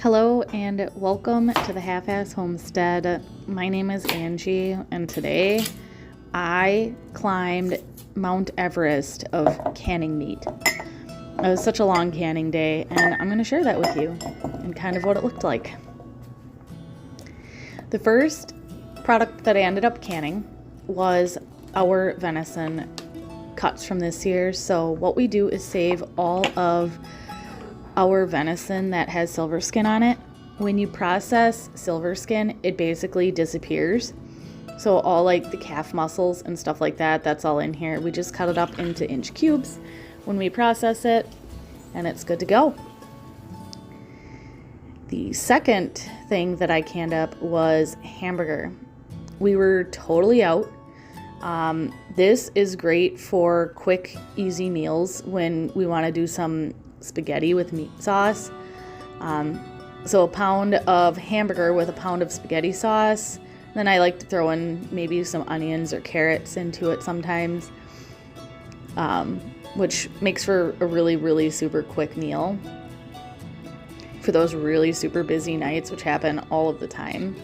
Hello and welcome to the Half-Ass Homestead. My name is Angie and today I climbed Mount Everest of canning meat. It was such a long canning day and I'm going to share that with you and kind of what it looked like. The first product that I ended up canning was our venison cuts from this year. So what we do is save all of our venison that has silver skin on it. When you process silver skin, it basically disappears. So all like the calf muscles and stuff like that, that's all in here. We just cut it up into inch cubes when we process it and it's good to go. The second thing that I canned up was hamburger. We were totally out. This is great for quick, easy meals when we want to do some spaghetti with meat sauce. So a pound of hamburger with a pound of spaghetti sauce. Then I like to throw in maybe some onions or carrots into it sometimes, which makes for a really super quick meal for those really super busy nights, which happen all of the time.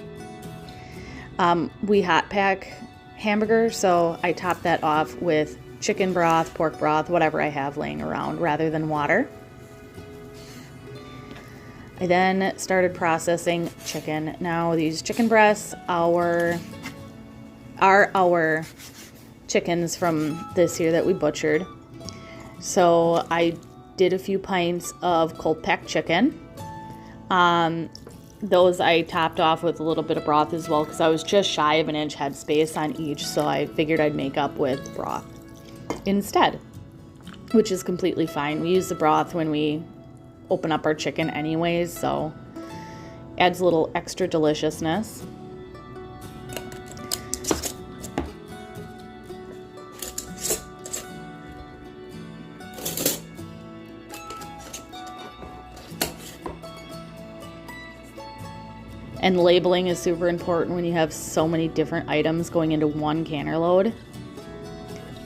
We hot pack hamburger, so I top that off with chicken broth, pork broth, whatever I have laying around rather than water. I then started processing chicken. Now these chicken breasts are our chickens from this year that we butchered. So I did a few pints of cold packed chicken. Those I topped off with a little bit of broth as well because I was just shy of an inch head space on each, so I figured I'd make up with broth instead, which is completely fine. We use the broth when we open up our chicken anyways, so adds a little extra deliciousness. And labeling is super important when you have so many different items going into one canner load.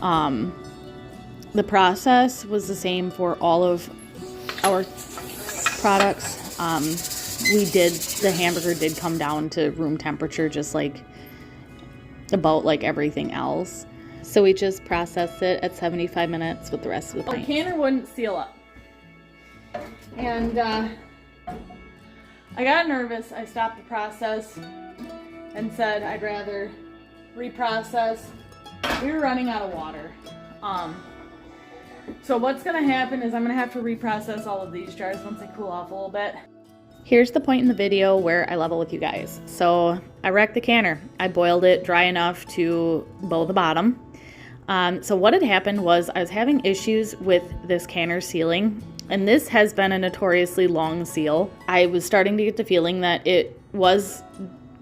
The process was the same for all of our products. The hamburger did come down to room temperature, just like about like everything else. So we just processed it at 75 minutes with the rest of the pint. The canner wouldn't seal up. And I got nervous. I stopped the process and said I'd rather reprocess. We were running out of water. So what's gonna happen is I'm gonna have to reprocess all of these jars once they cool off a little bit. Here's the point in the video where I level with you guys. So I wrecked the canner. I boiled it dry enough to bow the bottom. So what had happened was I was having issues with this canner sealing, and this has been a notoriously long seal. I was starting to get the feeling that it was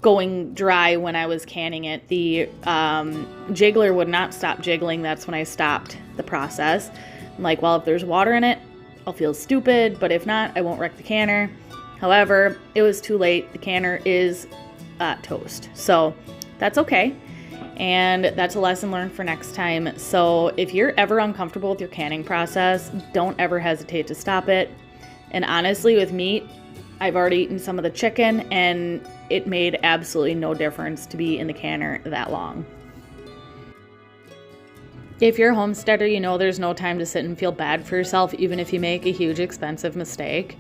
going dry when I was canning it. The jiggler would not stop jiggling. That's when I stopped the process. I'm like, well, if there's water in it, I'll feel stupid, but if not, I won't wreck the canner. However, it was too late. The canner is toast, so that's okay. And that's a lesson learned for next time. So if you're ever uncomfortable with your canning process, don't ever hesitate to stop it. And honestly, with meat, I've already eaten some of the chicken and it made absolutely no difference to be in the canner that long. If you're a homesteader, you know there's no time to sit and feel bad for yourself, even if you make a huge expensive mistake.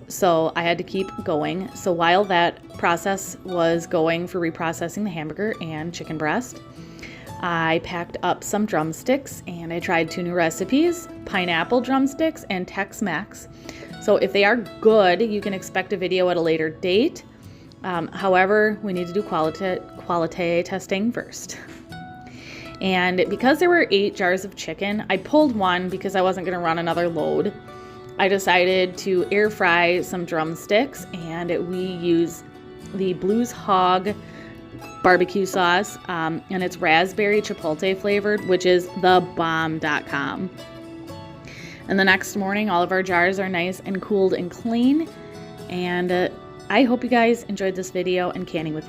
So I had to keep going. So while that process was going for reprocessing the hamburger and chicken breast, I packed up some drumsticks and I tried 2 new recipes, pineapple drumsticks and Tex-Mex. So if they are good, you can expect a video at a later date. However, we need to do quality testing first. And because there were 8 jars of chicken, I pulled one because I wasn't going to run another load. I decided to air fry some drumsticks, and we use the Blues Hog barbecue sauce, and it's raspberry chipotle flavored, which is thebomb.com. And the next morning, all of our jars are nice and cooled and clean. And I hope you guys enjoyed this video and canning with me.